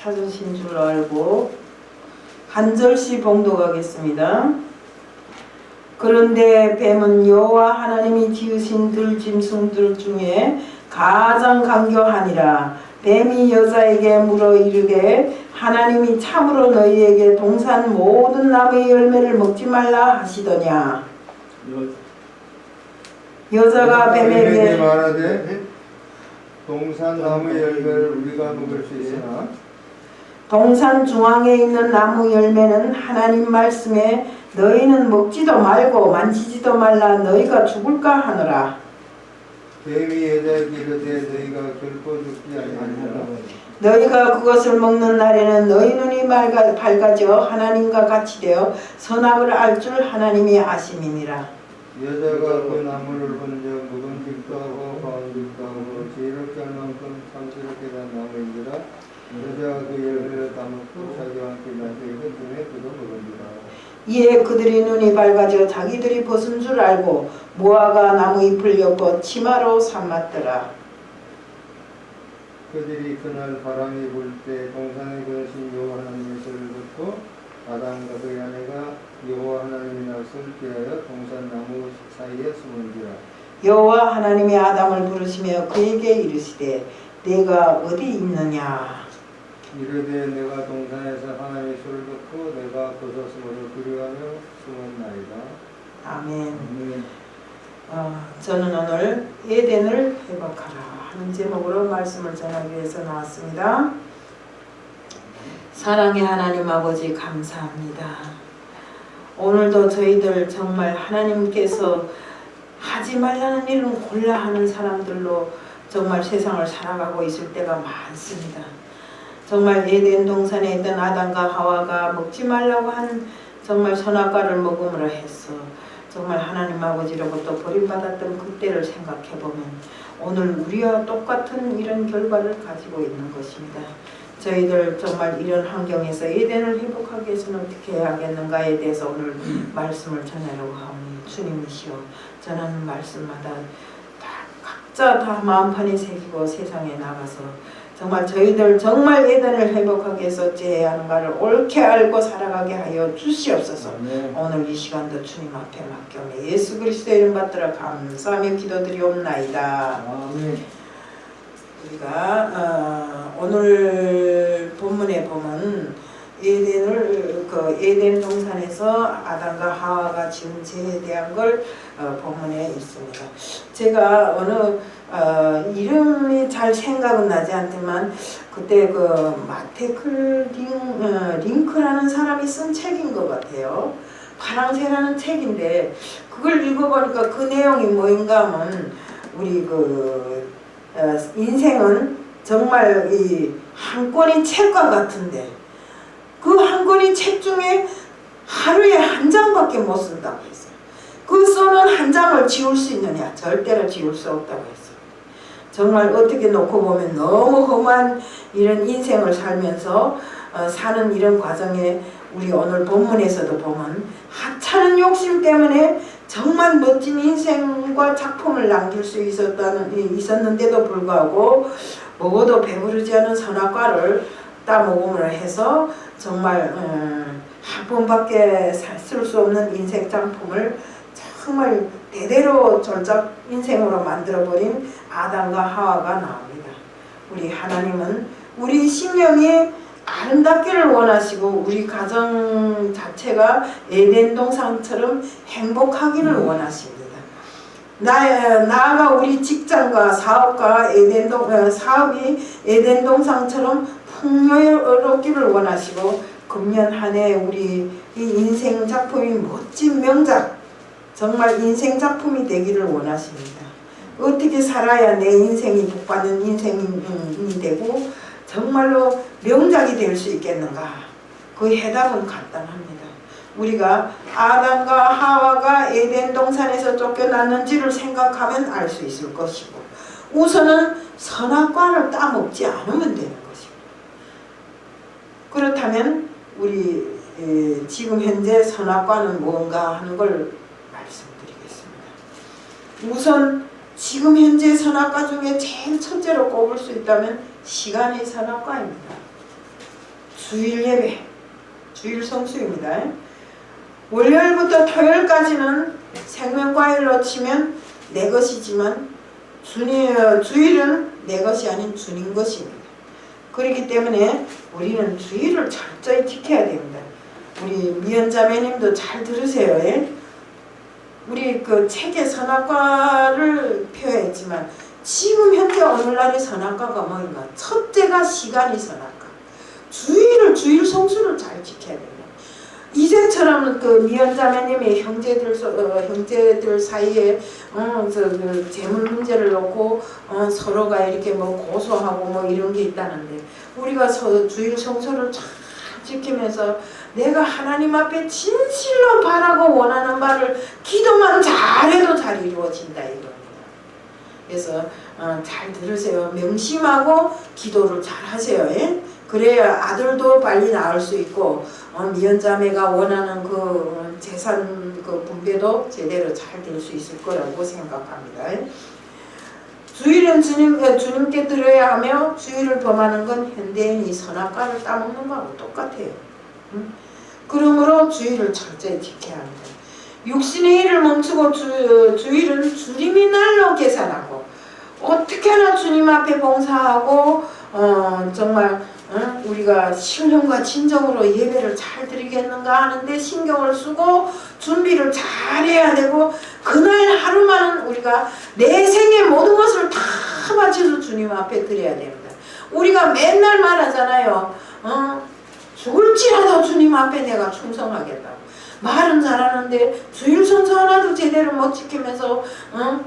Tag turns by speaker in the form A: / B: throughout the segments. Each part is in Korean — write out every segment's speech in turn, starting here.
A: 찾으신 줄 알고 한 절씩 봉독하겠습니다. 그런데 뱀은 여호와 하나님이 지으신 들짐승들 중에 가장 강교하니라. 뱀이 여자에게 물어 이르되 하나님이 참으로 너희에게 동산 모든 나무의 열매를 먹지 말라 하시더냐. 여자가 뱀에게
B: 말하되 동산 나무의 열매를 우리가 먹을 수 있으나
A: 동산 중앙에 있는 나무 열매는 하나님 말씀에 너희는 먹지도 말고 만지지도 말라 너희가 죽을까 하노라.
B: 뱀이 여자에게 이르되 너희가 결코 죽지 아니하리라.
A: 너희가 그것을 먹는 날에는 너희 눈이 밝아져 하나님과 같이 되어 선악을 알 줄 하나님이 아심이니라.
B: 여자가 그 나무를 본즉 묵은집도 하고 가운집도 하고 지혜롭게 할 만큼 참스럽게 된 나무인지라. 여자가 그 열매를 따먹고 자기와 함께 나중에 흠에 그도 먹은지라.
A: 이에 그들이 눈이 밝아져 자기들이 벗은 줄 알고 무화과 나무 잎을 엮어 치마로 삼았더라.
B: 그들이 그날 바람이 불 때 동산에 거하신 여호와 하나님의 소리를 듣고 아담과 그의 아내가 여호와 하나님의 낯을 피하여 동산 나무 사이에 숨은지라.
A: 여호와 하나님이 아담을 부르시며 그에게 이르시되 내가 어디 있느냐.
B: 이르되 내가 동산에서 하나님의 소리를 듣고 내가 벗었으므로 두려워하며 숨었나이다.
A: 아멘. 저는 오늘 에덴을 회복하라 하는 제목으로 말씀을 전하기 위해서 나왔습니다. 사랑의 하나님 아버지 감사합니다. 오늘도 저희들 정말 하나님께서 하지 말라는 일은 골라 하는 사람들로 정말 세상을 살아가고 있을 때가 많습니다. 정말 에덴 동산에 있던 아담과 하와가 먹지 말라고 한 정말 선악과를 먹음으로 해서 정말 하나님 아버지로부터 버림받았던 그때를 생각해보면 오늘 우리와 똑같은 이런 결과를 가지고 있는 것입니다. 저희들 정말 이런 환경에서 에덴을 회복하기 위해서는 어떻게 해야겠는가에 대해서 오늘 말씀을 전하려고 합니다. 주님이시여 전하는 말씀마다 각자 다 마음판에 새기고 세상에 나가서 정말 저희들 정말 에덴을 회복하기 위해서 어찌해야 하는가를 옳게 알고 살아가게 하여 주시옵소서. 오늘 이 시간도 주님 앞에 맡겨오니 예수 그리스도의 이름 받들어 감사하며 기도드리옵나이다. 우리가 오늘 본문에 보면 에덴 동산에서 아담과 하와가 지은 죄에 대한 걸 본문에 있습니다. 제가 어느 이름이 잘 생각은 나지 않지만 그때 그 마테클 링크라는 사람이 쓴 책인 것 같아요. 파랑새라는 책인데 그걸 읽어보니까 그 내용이 뭐인가 하면 우리 인생은 정말 이 한 권의 책과 같은데 그 한 권의 책 중에 하루에 한 장밖에 못 쓴다고 했어요. 그 써는 한 장을 지울 수 있느냐? 절대로 지울 수 없다고 했어요. 정말 어떻게 놓고 보면 너무 험한 이런 인생을 살면서 사는 이런 과정에 우리 오늘 본문에서도 보면 하찮은 욕심 때문에 정말 멋진 인생과 작품을 남길 수 있었는데도 불구하고 먹어도 배부르지 않은 선악과를 따먹음으로 해서 정말 한 번밖에 쓸 수 없는 인생 작품을 정말 대대로 졸작 인생으로 만들어버린 아담과 하와가 나옵니다. 우리 하나님은 우리 심령이 아름답기를 원하시고 우리 가정 자체가 에덴 동산처럼 행복하기를 원하십니다. 나아가 우리 직장과 사업이 에덴 동산처럼 풍요롭기를 원하시고 금년 한 해 우리 이 인생 작품이 멋진 명작 정말 인생 작품이 되기를 원하십니다. 어떻게 살아야 내 인생이 복받는 인생이 되고 정말로 명작이 될 수 있겠는가? 그 해답은 간단합니다. 우리가 아담과 하와가 에덴 동산에서 쫓겨났는지를 생각하면 알 수 있을 것이고 우선은 선악과를 따먹지 않으면 되는 것이고 그렇다면 우리 지금 현재 선악과는 뭔가 하는 걸 말씀드리겠습니다. 우선 지금 현재 선악과 중에 제일 첫째로 꼽을 수 있다면 시간의 선악과입니다. 주일 예배, 주일 성수입니다. 월요일부터 토요일까지는 생명과일로 치면 내 것이지만 주일은 내 것이 아닌 주님 것입니다. 그렇기 때문에 우리는 주일을 철저히 지켜야 됩니다. 우리 미연자매님도 잘 들으세요. 예? 우리 그 책에 선악과를 표했지만 지금 현재 오늘날의 선악과가 뭐인가? 첫째가 시간이 선악과. 주일 성수를 잘 지켜야 됩니다. 이제처럼 그 미연자매님의 형제들 사이에 그 재물 문제를 놓고 서로가 이렇게 뭐 고소하고 뭐 이런 게 있다는데, 우리가 주일 성수를 잘 지키면서 내가 하나님 앞에 진실로 바라고 원하는 바를 기도만 잘해도 잘 이루어진다 이겁니다. 그래서 잘 들으세요. 명심하고 기도를 잘 하세요. 예? 그래야 아들도 빨리 낳을 수 있고 미연자매가 원하는 그 재산 그 분배도 제대로 잘 될 수 있을 거라고 생각합니다. 주일은 주님께 드려야 하며 주일을 범하는 건 현대인이 선악과를 따먹는 거하고 똑같아요. 그러므로 주일을 철저히 지켜야 합니다. 육신의 일을 멈추고 주일은 주님이 날로 계산하고 어떻게 하나 주님 앞에 봉사하고 정말 우리가 신령과 진정으로 예배를 잘 드리겠는가 하는데 신경을 쓰고 준비를 잘 해야 되고, 그날 하루만은 우리가 내 생의 모든 것을 다 바쳐서 주님 앞에 드려야 됩니다. 우리가 맨날 말하잖아요. 죽을지라도 주님 앞에 내가 충성하겠다고. 말은 잘하는데 주일 성수 하나도 제대로 못 지키면서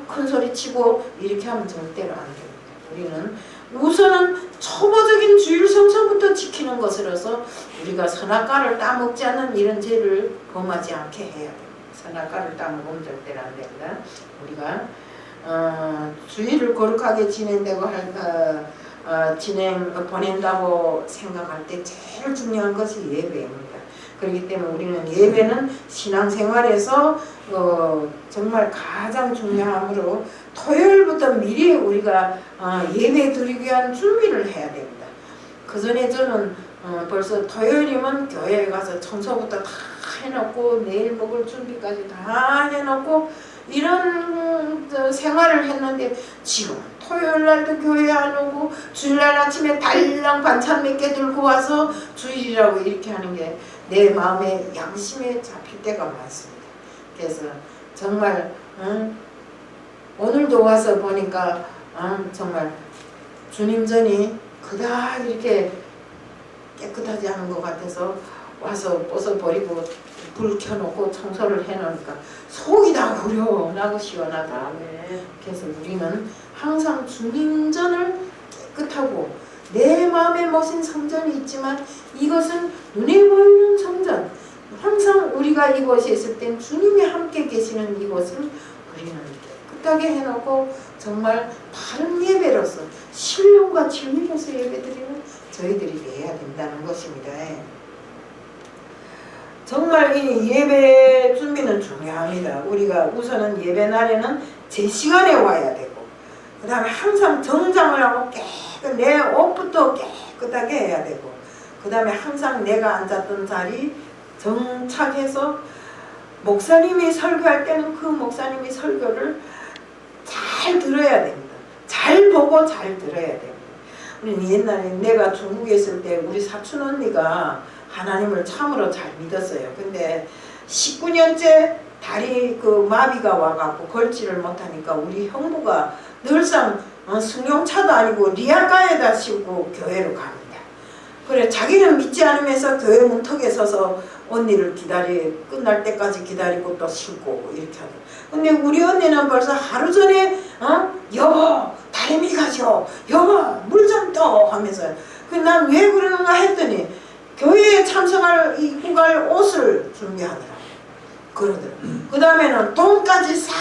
A: 큰 소리 치고 이렇게 하면 절대로 안 됩니다. 우리는 우선은 초보적인 주일 성수부터 지키는 것으로서 우리가 선악과를 따먹지 않는 이런 죄를 범하지 않게 해야 됩니다. 선악과를 따먹으면 절대로 안 됩니다. 우리가 주일을 거룩하게 지낸다고 보낸다고 생각할 때 제일 중요한 것이 예배입니다. 그렇기 때문에 우리는 예배는 신앙생활에서 정말 가장 중요하므로 토요일부터 미리 우리가 예배 드리기 위한 준비를 해야 됩니다. 그 전에 저는 벌써 토요일이면 교회에 가서 청소부터 다 해놓고 내일 먹을 준비까지 다 해놓고 이런 생활을 했는데, 지금 토요일날도 교회 안 오고 주일날 아침에 달랑 반찬 몇 개 들고 와서 주일이라고 이렇게 하는 게 내 마음에 양심에 잡힐 때가 많습니다. 그래서 정말 오늘도 와서 보니까 정말 주님 전이 그닥 이렇게 깨끗하지 않은 것 같아서 와서 벗어버리고 불 켜놓고 청소를 해놓으니까 속이 다 후련하고 시원하다. 그래서 우리는 항상 주님 전을 깨끗하고, 내 마음에 모신 성전이 있지만 이것은 눈에 보이는 성전, 항상 우리가 이곳에 있을 땐 주님이 함께 계시는 이곳을 우리는 깨끗하게 해놓고 정말 바른 예배로서 신령과 진리로서 예배드리는 저희들이 돼야 된다는 것입니다. 정말 이 예배 준비는 중요합니다. 우리가 우선은 예배 날에는 제 시간에 와야 되고, 그 다음에 항상 정장을 하고 내 옷부터 깨끗하게 해야 되고, 그 다음에 항상 내가 앉았던 자리 정착해서 목사님이 설교할 때는 그 목사님이 설교를 잘 들어야 됩니다. 잘 보고 잘 들어야 됩니다. 우리는 옛날에 내가 중국에 있을 때 우리 사촌 언니가 하나님을 참으로 잘 믿었어요. 근데 19년째 다리 그 마비가 와갖고 걸지를 못하니까 우리 형부가 늘상 승용차도 아니고 리아카에다 싣고 교회로 갑니다. 그래 자기는 믿지 않으면서 교회 문턱에 서서 언니를 끝날 때까지 기다리고 또 싣고 이렇게 하고. 근데 우리 언니는 벌써 하루 전에 여보 다리미 가죠, 여보 물 좀 떠 하면서, 난 왜 그러는가 했더니 교회에 참석할 입고 갈 옷을 준비하더라. 그러더라. 그 다음에는 돈까지 싹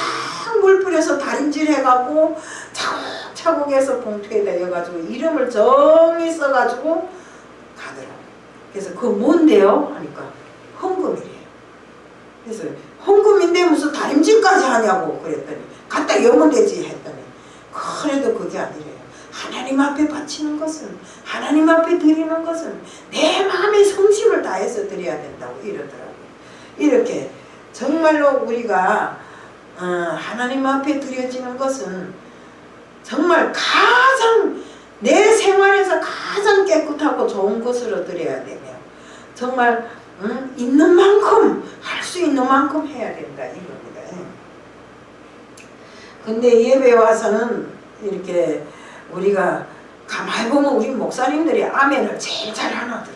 A: 물 뿌려서 다림질 해갖고 차곡차곡해서 봉투에다 여가지고 이름을 정히 써가지고 가더라. 그래서 그거 뭔데요? 하니까 헌금이래요. 그래서 헌금인데 무슨 다림질까지 하냐고 그랬더니 갖다 여면 되지 했더니, 그래도 그게 아니래요. 하나님 앞에 바치는 것은, 하나님 앞에 드리는 것은 내 마음의 성심을 다해서 드려야 된다고 이러더라고요. 이렇게 정말로 우리가 하나님 앞에 드려지는 것은 정말 가장 내 생활에서 가장 깨끗하고 좋은 것으로 드려야 되며, 정말 있는 만큼 할 수 있는 만큼 해야 된다 이겁니다. 근데 예배 와서는 이렇게 우리가 가만히 보면 우리 목사님들이 아멘을 제일 잘 하더라고요.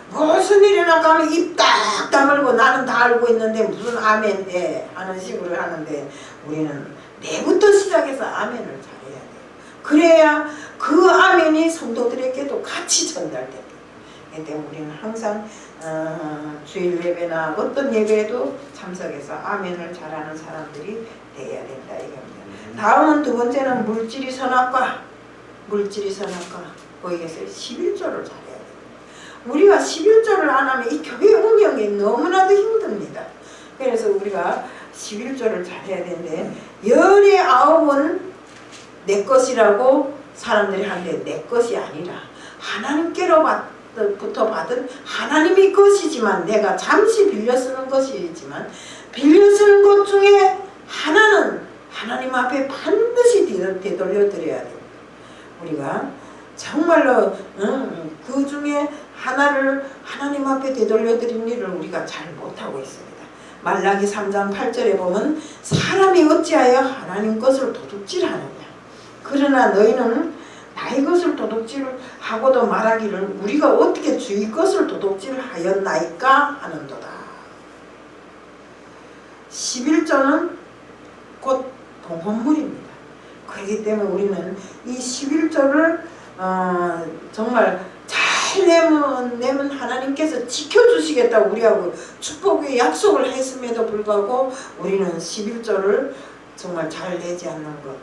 A: 무슨 일이나 가면 입 딱 다물고 나는 다 알고 있는데 무슨 아멘 해 하는 식으로 하는데, 우리는 내부터 시작해서 아멘을 잘해야 돼요. 그래야 그 아멘이 성도들에게도 같이 전달돼요. 그런데 우리는 항상 주일 예배나 어떤 예배에도 참석해서 아멘을 잘하는 사람들이 돼야 된다 이겁니다. 다음은 두 번째는 물질이 선악과. 물질이 선악과. 거기에서 11조를 잘해야 돼요. 우리가 11조를 안 하면 이 교회 운영이 너무나도 힘듭니다. 그래서 우리가 11조를 잘해야 되는데, 열의 아홉은 내 것이라고 사람들이 하는데 내 것이 아니라 하나님께로부터 받은 하나님의 것이지만, 내가 잠시 빌려 쓰는 것이지만 빌려 쓰는 것 중에 하나는 하나님 앞에 반드시 되돌려 드려야 됩니다. 우리가 정말로 그 중에 하나를 하나님 앞에 되돌려 드린 일을 우리가 잘 못하고 있습니다. 말라기 3장 8절에 보면 사람이 어찌하여 하나님 것을 도둑질하느냐, 그러나 너희는 나의 것을 도둑질하고도 말하기를 우리가 어떻게 주의 것을 도둑질하였나이까 하는도다. 11조는 곧 봉헌물입니다. 그렇기 때문에 우리는 이 11조를 정말 잘 내면 하나님께서 지켜주시겠다고 우리하고 축복의 약속을 했음에도 불구하고 우리는 11조를 정말 잘 내지 않는 것,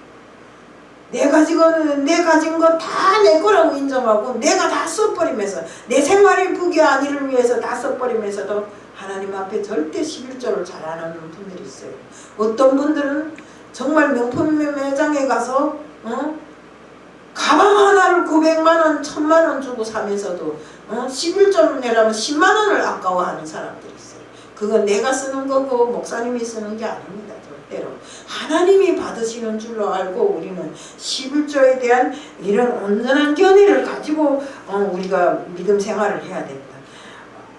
A: 내 가진 거 다 내 거라고 인정하고 내가 다 써버리면서, 내 생활의 부귀 안위를 위해서 다 써버리면서도 하나님 앞에 절대 11조를 잘하는 분들이 있어요. 어떤 분들은 정말 명품 매장에 가서 가방 하나를 900만원, 1000만원 주고 사면서도 11조를 내라면 10만원을 아까워하는 사람들이 있어요. 그건 내가 쓰는 거고 목사님이 쓰는 게 아닙니다. 절대로 하나님이 받으시는 줄로 알고 우리는 11조에 대한 이런 온전한 견해를 가지고 우리가 믿음 생활을 해야 됩니다.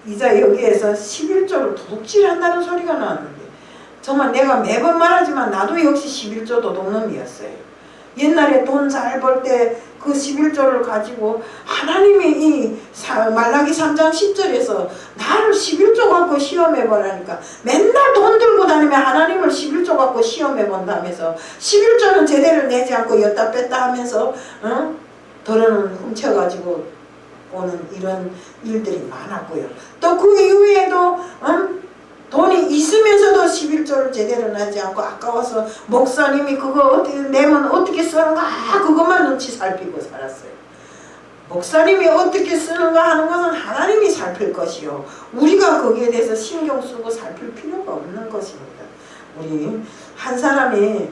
A: 이자 여기에서 11조를 도둑질한다는 소리가 나왔는데, 정말 내가 매번 말하지만 나도 역시 11조 도둑놈이었어요. 옛날에 돈 잘 벌 때 그 11조를 가지고 하나님이 이 말라기 3장 10절에서 나를 11조 갖고 시험해보라니까, 맨날 돈 들고 다니면 하나님을 11조 갖고 시험해본다면서 11조는 제대로 내지 않고 였다 뺐다 하면서 돈은 훔쳐가지고 오는 이런 일들이 많았고요. 또 그 이후에도 돈이 있으면서도 11조를 제대로 내지 않고 아까워서 목사님이 그거 어떻게 내면 어떻게 쓰는가 그것만 눈치 살피고 살았어요. 목사님이 어떻게 쓰는가 하는 것은 하나님이 살필 것이요, 우리가 거기에 대해서 신경 쓰고 살필 필요가 없는 것입니다. 우리 한 사람이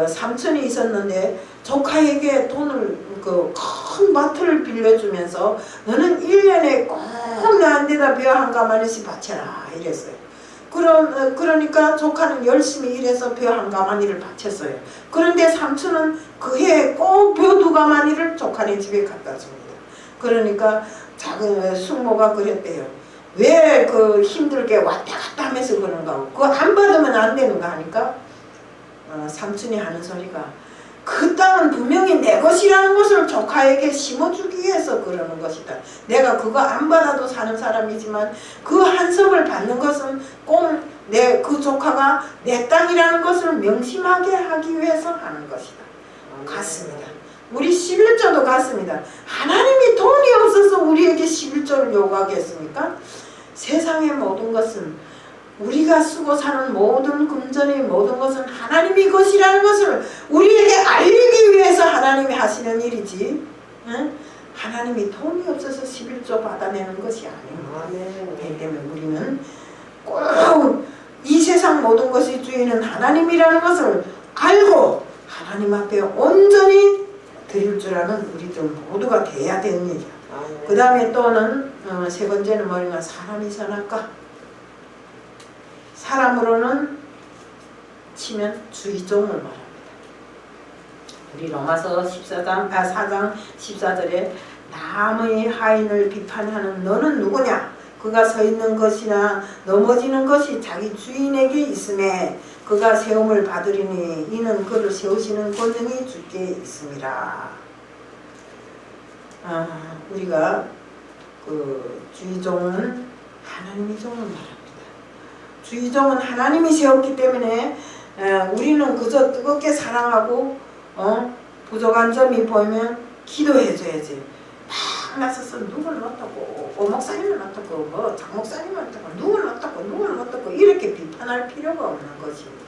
A: 삼촌이 있었는데 조카에게 돈을 큰 밭을 빌려주면서 너는 1년에 꼭 나한테다 벼 한 가마니씩 바쳐라 이랬어요. 그러니까 조카는 열심히 일해서 벼 한 가마니를 바쳤어요. 그런데 삼촌은 그 해에 꼭 벼 2가마니를 조카네 집에 갖다 줍니다. 그러니까 작은 숙모가 그랬대요. 왜 그 힘들게 왔다 갔다 하면서 그런가, 그거 안 받으면 안 되는가 하니까 삼촌이 하는 소리가, 그 땅은 분명히 내 것이라는 것을 조카에게 심어주기 위해서 그러는 것이다. 내가 그거 안 받아도 사는 사람이지만 그 한섭을 받는 것은 꼭 그 조카가 내 땅이라는 것을 명심하게 하기 위해서 하는 것이다. 같습니다. 우리 11조도 같습니다. 하나님이 돈이 없어서 우리에게 11조를 요구하겠습니까? 세상의 모든 것은, 우리가 쓰고 사는 모든 금전의 모든 것은 하나님의 것이라는 것을 우리에게 알리기 위해서 하나님이 하시는 일이지, 하나님이 돈이 없어서 11조 받아내는 것이 아닙니다. 그렇기 때문에 우리는 꼭 이 세상 모든 것의 주인은 하나님이라는 것을 알고 하나님 앞에 온전히 드릴 줄 아는 우리들 모두가 돼야 되는 일이야. 그 다음에 또는 세 번째는 뭐냐, 사람이 선할까? 사람으로는 치면 주의종을 말합니다. 우리 로마서 4장 14절에 남의 하인을 비판하는 너는 누구냐? 그가 서 있는 것이나 넘어지는 것이 자기 주인에게 있음에 그가 세움을 받으리니 이는 그를 세우시는 권능이 주께 있음이라. 우리가 그 주의종은 하나님의 종을 말합니다. 주의종은 하나님이 세웠기 때문에 우리는 그저 뜨겁게 사랑하고 부족한 점이 보이면 기도해줘야지. 막 나서서 누굴 어떻고 목사님은 어떻고 뭐 장목사님은 어떻고 누굴 어떻고 이렇게 비판할 필요가 없는 것입니다.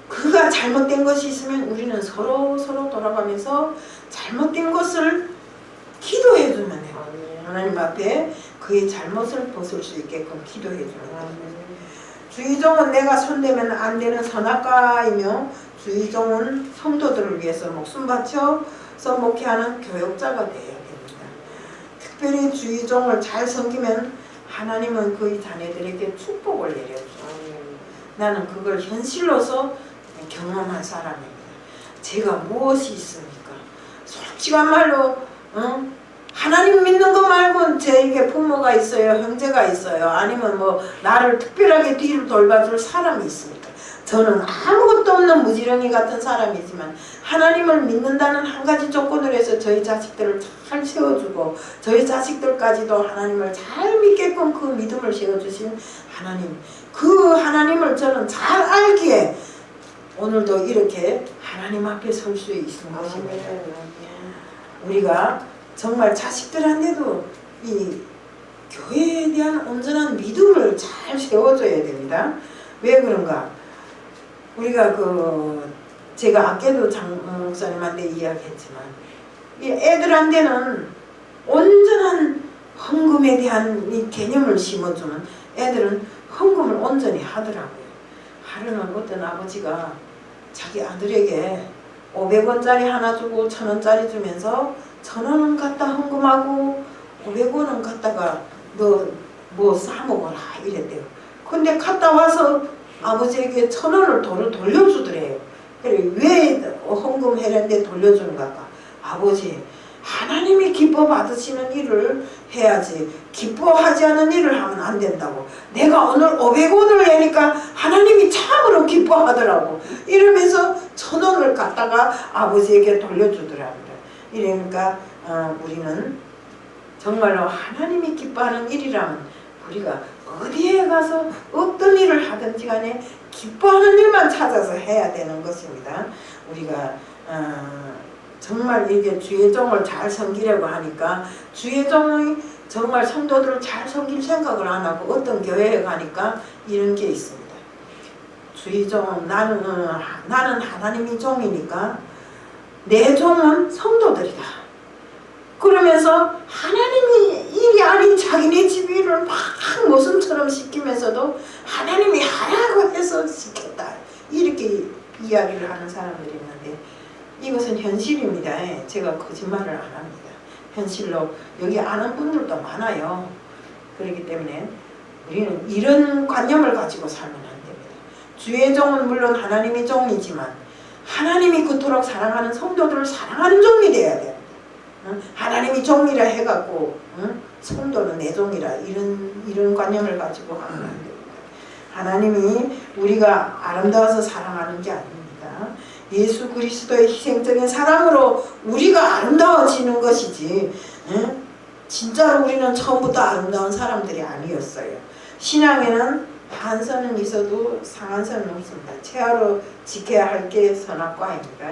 A: 그가 잘못된 것이 있으면 우리는 서로 돌아가면서 잘못된 것을 기도해주면 해요. 하나님 앞에 그의 잘못을 벗을 수 있게끔 기도해주는 거예요. 주의종은 내가 손대면 안 되는 선악가이며 주의종은 성도들을 위해서 목숨 바쳐서 목회하는 교역자가 되어야 됩니다. 특별히 주의종을 잘 섬기면 하나님은 그의 자녀들에게 축복을 내려줘요. 나는 그걸 현실로서 경험한 사람입니다. 제가 무엇이 있습니까? 솔직한 말로 하나님 믿는 거 말고는 저에게 부모가 있어요, 형제가 있어요, 아니면 뭐 나를 특별하게 뒤를 돌봐줄 사람이 있습니까? 저는 아무것도 없는 무지렁이 같은 사람이지만 하나님을 믿는다는 한 가지 조건을 해서 저희 자식들을 잘 세워주고 저희 자식들까지도 하나님을 잘 믿게끔 그 믿음을 세워주신 하나님, 그 하나님을 저는 잘 알기에 오늘도 이렇게 하나님 앞에 설 수 있는 것입니다. 우리가 정말 자식들한테도 이 교회에 대한 온전한 믿음을 잘 세워줘야 됩니다. 왜 그런가? 우리가 제가 아까도 장 목사님한테 이야기했지만 이 애들한테는 온전한 헌금에 대한 이 개념을 심어주면 애들은 헌금을 온전히 하더라고요. 하루는 어떤 아버지가 자기 아들에게 500원짜리 하나 주고 1000원짜리 주면서 1000원은 갖다 헌금하고 500원은 갖다가 너 뭐 사먹어라 이랬대요. 근데 갔다 와서 아버지에게 1000원을 돌려주더래요. 그래, 왜 헌금해는데 돌려주는가? 아버지, 하나님이 기뻐 받으시는 일을 해야지 기뻐하지 않은 일을 하면 안 된다고. 내가 오늘 500원을 내니까 하나님이 참으로 기뻐하더라고. 이러면서 1000원을 갖다가 아버지에게 돌려주더랍니다. 이러니까 우리는 정말로 하나님이 기뻐하는 일이라면 우리가 어디에 가서 어떤 일을 하든지 간에 기뻐하는 일만 찾아서 해야 되는 것입니다. 우리가 정말 이게 주의 종을 잘 섬기려고 하니까 주의 종이 정말 성도들을 잘 섬길 생각을 안 하고 어떤 교회에 가니까 이런 게 있습니다. 주의 종, 나는 하나님이 종이니까 내 종은 성도들이다. 그러면서 하나님이 일이 아닌 자기네 집 일을 막 모순처럼 시키면서도 하나님이 하라고 해서 시켰다. 이렇게 이야기를 하는 사람들이 있는데 이것은 현실입니다. 제가 거짓말을 안 합니다. 현실로 여기 아는 분들도 많아요. 그렇기 때문에 우리는 이런 관념을 가지고 살면 안 됩니다. 주의 종은 물론 하나님의 종이지만 하나님이 그토록 사랑하는 성도들을 사랑하는 종이 돼야 돼요. 하나님이 종이라 해갖고 성도는 내 종이라 이런 관념을 가지고 하면 안 됩니다. 하나님이 우리가 아름다워서 사랑하는 게 아닙니다. 예수 그리스도의 희생적인 사랑으로 우리가 아름다워지는 것이지 진짜로 우리는 처음부터 아름다운 사람들이 아니었어요. 신앙에는 한선은 있어도 상한선은 없습니다. 최하로 지켜야 할 게 선악과입니다.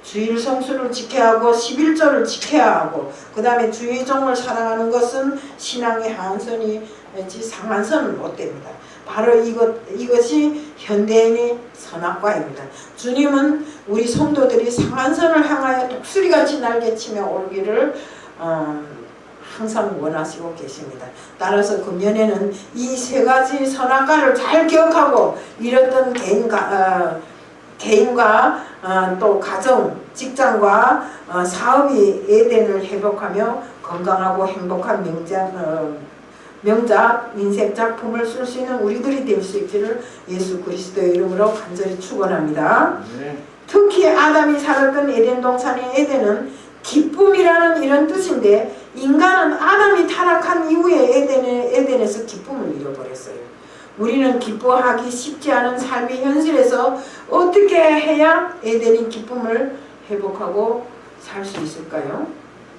A: 주일 성수를 지켜야 하고 11조를 지켜야 하고 그 다음에 주의 종을 사랑하는 것은 신앙의 하한선이지 상한선은 못 됩니다. 바로 이것이 현대인의 선악과입니다. 주님은 우리 성도들이 상한선을 향하여 독수리같이 날개치며 오르기를 항상 원하시고 계십니다. 따라서 금년에는 이 세 가지 선악과를 잘 기억하고 잃었던 개인 개인과 또 가정, 직장과 사업이 에덴을 회복하며 건강하고 행복한 명작 인생 작품을 쓸 수 있는 우리들이 될 수 있기를 예수 그리스도의 이름으로 간절히 축원합니다.
B: 네.
A: 특히 아담이 살았던 에덴 동산의 에덴은 기쁨이라는 이런 뜻인데, 인간은 아담이 타락한 이후에 에덴에서 기쁨을 잃어버렸어요. 우리는 기뻐하기 쉽지 않은 삶의 현실에서 어떻게 해야 에덴의 기쁨을 회복하고 살 수 있을까요?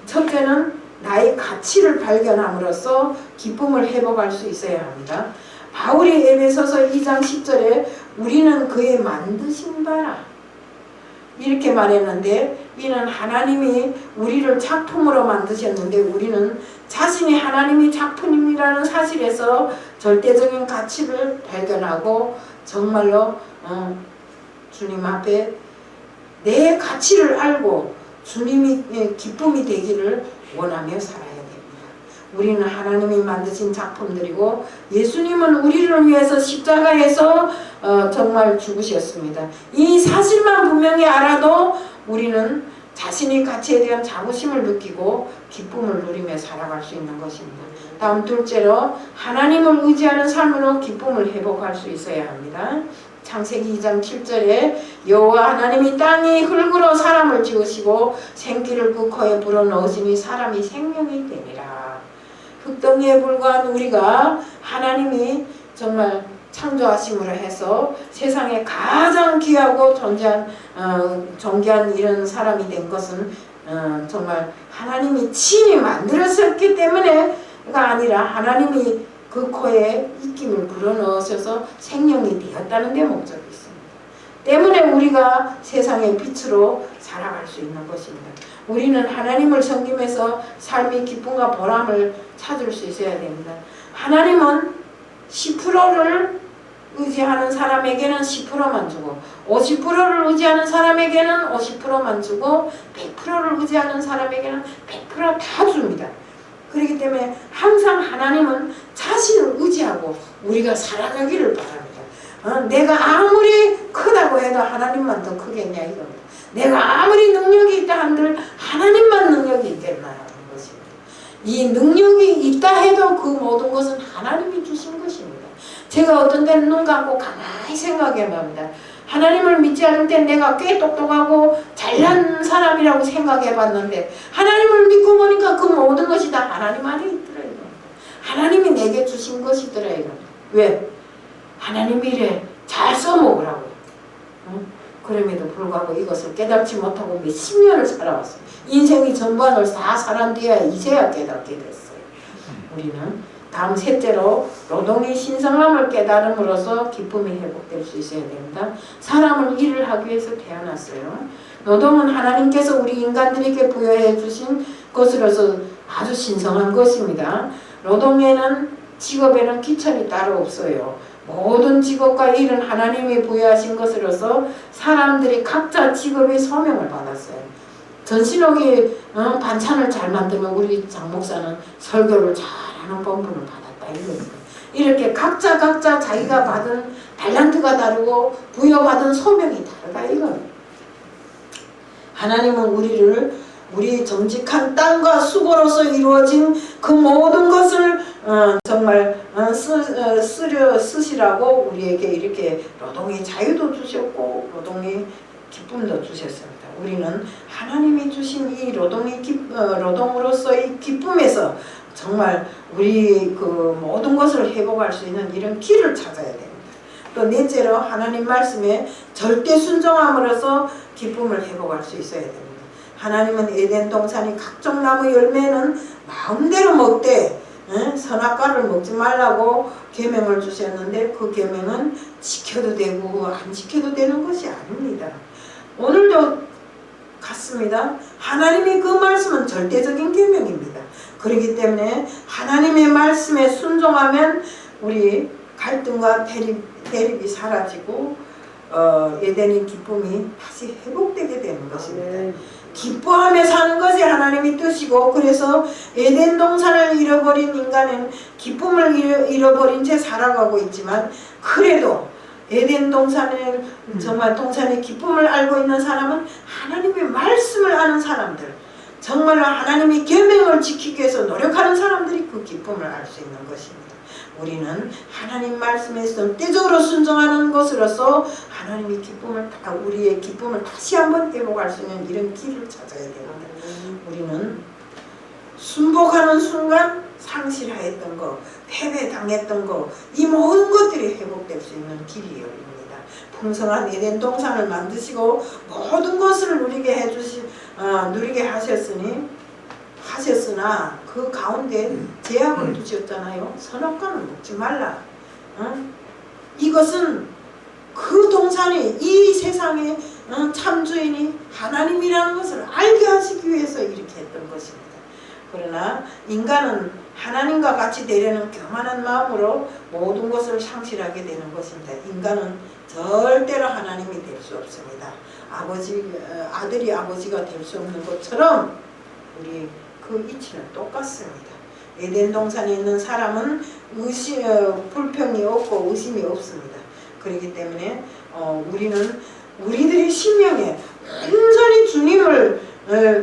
A: 첫째는 나의 가치를 발견함으로써 기쁨을 회복할 수 있어야 합니다. 바울이 에베소서 2장 10절에 우리는 그의 만드신 바라 이렇게 말했는데, 이는 하나님이 우리를 작품으로 만드셨는데 우리는 자신이 하나님의 작품이라는 사실에서 절대적인 가치를 발견하고 정말로 주님 앞에 내 가치를 알고 주님이 기쁨이 되기를 원하며 살아야 됩니다. 우리는 하나님이 만드신 작품들이고 예수님은 우리를 위해서 십자가에서 정말 죽으셨습니다. 이 사실만 분명히 알아도 우리는 자신의 가치에 대한 자부심을 느끼고 기쁨을 누리며 살아갈 수 있는 것입니다. 다음 둘째로 하나님을 의지하는 삶으로 기쁨을 회복할 수 있어야 합니다. 창세기 2장 7절에 여호와 하나님이 땅이 흙으로 사람을 지으시고 생기를 그 코에 불어넣으시니 사람이 생명이 되니라. 흙덩이에 불과한 우리가 하나님이 정말 창조하심으로 해서 세상에 가장 귀하고 존귀한 이런 사람이 된 것은 정말 하나님이 친히 만들었었기 때문에가 아니라 하나님이 그 코에 입김을 불어넣으셔서 생명이 되었다는 데 목적이 있습니다. 때문에 우리가 세상의 빛으로 살아갈 수 있는 것입니다. 우리는 하나님을 섬기면서 삶의 기쁨과 보람을 찾을 수 있어야 됩니다. 하나님은 10%를 의지하는 사람에게는 10%만 주고 50%를 의지하는 사람에게는 50%만 주고 100%를 의지하는 사람에게는 100% 다 줍니다. 그렇기 때문에 항상 하나님은 자신을 의지하고 우리가 살아가기를 바랍니다. 내가 아무리 크다고 해도 하나님만 더 크겠냐 이겁니다. 내가 아무리 능력이 있다 한들 하나님만 능력이 있겠나요? 것입니다. 이 능력이 있다 해도 그 모든 것은 하나님이 주신 것입니다. 제가 어떤 때는 눈 감고 가만히 생각해 봅니다. 하나님을 믿지 않을 때 내가 꽤 똑똑하고 잘난 사람이라고 생각해 봤는데 하나님을 믿고 보니까 그 모든 것이 다 하나님 안에 있더래요. 하나님이 내게 주신 것이더래요. 왜? 하나님이 이래 잘 써먹으라고. 그럼에도 불구하고 이것을 깨닫지 못하고 몇십 년을 살아왔어요. 인생의 전반을 다 살한 뒤에 이제야 깨닫게 됐어요. 우리는 다음 셋째로 노동의 신성함을 깨달음으로써 기쁨이 회복될 수 있어야 됩니다. 사람은 일을 하기 위해서 태어났어요. 노동은 하나님께서 우리 인간들에게 부여해 주신 것으로서 아주 신성한 것입니다. 노동에는 직업에는 귀천이 따로 없어요. 모든 직업과 일은 하나님이 부여하신 것으로서 사람들이 각자 직업의 소명을 받았어요. 전신옥이 반찬을 잘 만들면 우리 장 목사는 설교를 잘하는 본분을 받았다 이겁니다. 이렇게 각자 자기가 받은 달란트가 다르고 부여받은 소명이 다르다 이겁니다. 하나님은 우리를 우리 정직한 땀과 수고로서 이루어진 그 모든 것을 정말 쓰시라고 우리에게 이렇게 노동의 자유도 주셨고 노동의 기쁨도 주셨습니다. 우리는 하나님이 주신 이 노동으로서의 기쁨에서 정말 우리 그 모든 것을 회복할 수 있는 이런 길을 찾아야 됩니다. 또 넷째로 하나님 말씀에 절대 순종함으로써 기쁨을 회복할 수 있어야 됩니다. 하나님은 에덴 동산의 각종 나무 열매는 마음대로 먹되 선악과를 먹지 말라고 계명을 주셨는데 그 계명은 지켜도 되고 안 지켜도 되는 것이 아닙니다. 오늘도 같습니다. 하나님이 그 말씀은 절대적인 계명입니다. 그렇기 때문에 하나님의 말씀에 순종하면 우리 갈등과 대립이 사라지고 에덴의 기쁨이 다시 회복되게 되는 것입니다. 기뻐하며 사는 것이 하나님의 뜻이고, 그래서 에덴 동산을 잃어버린 인간은 기쁨을 잃어버린 채 살아가고 있지만 그래도 에덴 동산에 정말 동산의 기쁨을 알고 있는 사람은 하나님의 말씀을 아는 사람들, 정말로 하나님의 계명을 지키기 위해서 노력하는 사람들이 그 기쁨을 알 수 있는 것입니다. 우리는 하나님 말씀에 절대적으로 순종하는 것으로서 하나님의 기쁨을 우리의 기쁨을 다시 한번 회복할 수 있는 이런 길을 찾아야 됩니다. 우리는 순복하는 순간 상실하였던 것, 패배당했던 것, 이 모든 것들이 회복될 수 있는 길이 열립니다. 풍성한 에덴 동산을 만드시고 모든 것을 누리게 누리게 하셨으나 그 가운데 제약을 두셨잖아요. 선악과는 먹지 말라. 이것은 그 동산이 이 세상의 참 주인이 하나님이라는 것을 알게 하시기 위해서 이렇게 했던 것입니다. 그러나 인간은 하나님과 같이 되려는 교만한 마음으로 모든 것을 상실하게 되는 것입니다. 인간은 절대로 하나님이 될 수 없습니다. 아들이 아버지가 될 수 없는 것처럼 우리 그 이치는 똑같습니다. 에덴 동산에 있는 사람은 불평이 없고 의심이 없습니다. 그렇기 때문에 우리는 우리들의 심령에 온전히 주님을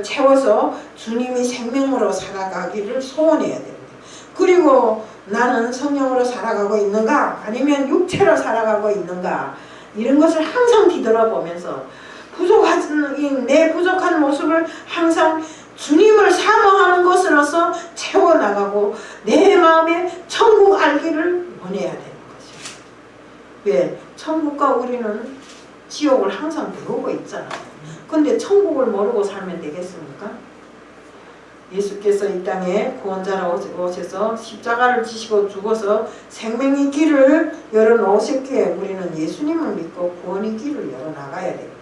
A: 채워서 주님이 생명으로 살아가기를 소원해야 됩니다. 그리고 나는 성령으로 살아가고 있는가 아니면 육체로 살아가고 있는가 이런 것을 항상 뒤돌아보면서 내 부족한 모습을 항상 주님을 사모하는 것으로서 채워나가고 내 마음에 천국 알기를 원해야 되는 것입니다. 왜? 천국과 우리는 지옥을 항상 배우고 있잖아요. 근데 천국을 모르고 살면 되겠습니까? 예수께서 이 땅에 구원자로 오셔서 십자가를 지시고 죽어서 생명의 길을 열어놓으셨기에 우리는 예수님을 믿고 구원의 길을 열어나가야 됩니다.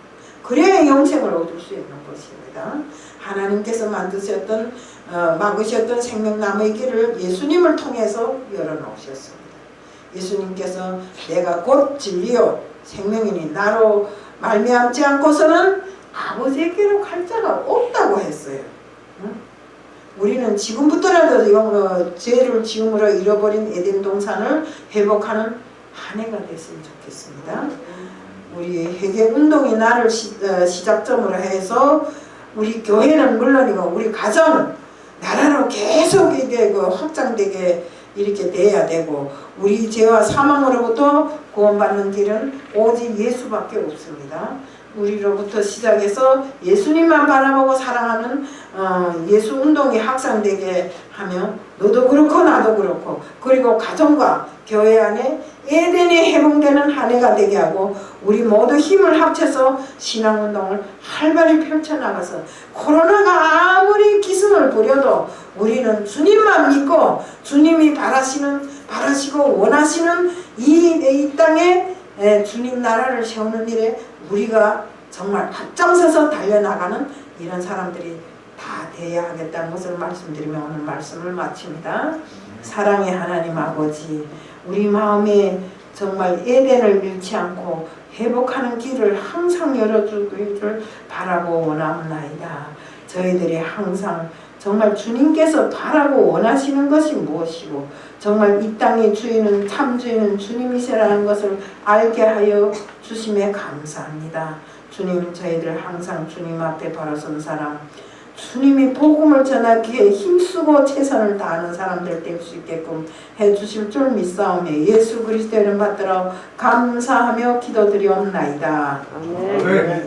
A: 그래야 영생을 얻을 수 있는 것입니다. 하나님께서 막으셨던 생명나무의 길을 예수님을 통해서 열어놓으셨습니다. 예수님께서 내가 곧 진리요 생명이니 나로 말미암지 않고서는 아버지에게로 갈 자가 없다고 했어요. 우리는 지금부터라도 죄를 지음으로 잃어버린 에덴 동산을 회복하는 한 해가 됐으면 좋겠습니다. 우리 회개운동이 나를 시작점으로 해서 우리 교회는 물론이고 우리 가정, 나라로 계속 이게 확장되게 이렇게 돼야 되고 우리 죄와 사망으로부터 구원받는 길은 오직 예수밖에 없습니다. 우리로부터 시작해서 예수님만 바라보고 사랑하는 예수 운동이 확산되게 하면 너도 그렇고 나도 그렇고 그리고 가정과 교회 안에 에덴이 회복되는 한 해가 되게 하고 우리 모두 힘을 합쳐서 신앙운동을 활발히 펼쳐나가서 코로나가 아무리 기승을 부려도 우리는 주님만 믿고 주님이 바라시고 원하시는 이 땅에 주님 나라를 세우는 일에 우리가 정말 앞장서서 달려나가는 이런 사람들이 다 돼야 하겠다는 것을 말씀드리며 오늘 말씀을 마칩니다. 사랑의 하나님 아버지, 우리 마음에 정말 에덴을 잃지 않고 회복하는 길을 항상 열어주기를 바라고 원하옵나이다. 저희들이 항상 정말 주님께서 바라고 원하시는 것이 무엇이고 정말 이 땅의 주인은 참 주인은 주님이시라는 것을 알게 하여 주심에 감사합니다. 주님, 저희들 항상 주님 앞에 바로 선 사람, 주님이 복음을 전하기에 힘쓰고 최선을 다하는 사람들 될 수 있게끔 해주실 줄 믿사오며 예수 그리스도의 이름 받들어 감사하며 기도드리옵나이다.
C: 아멘.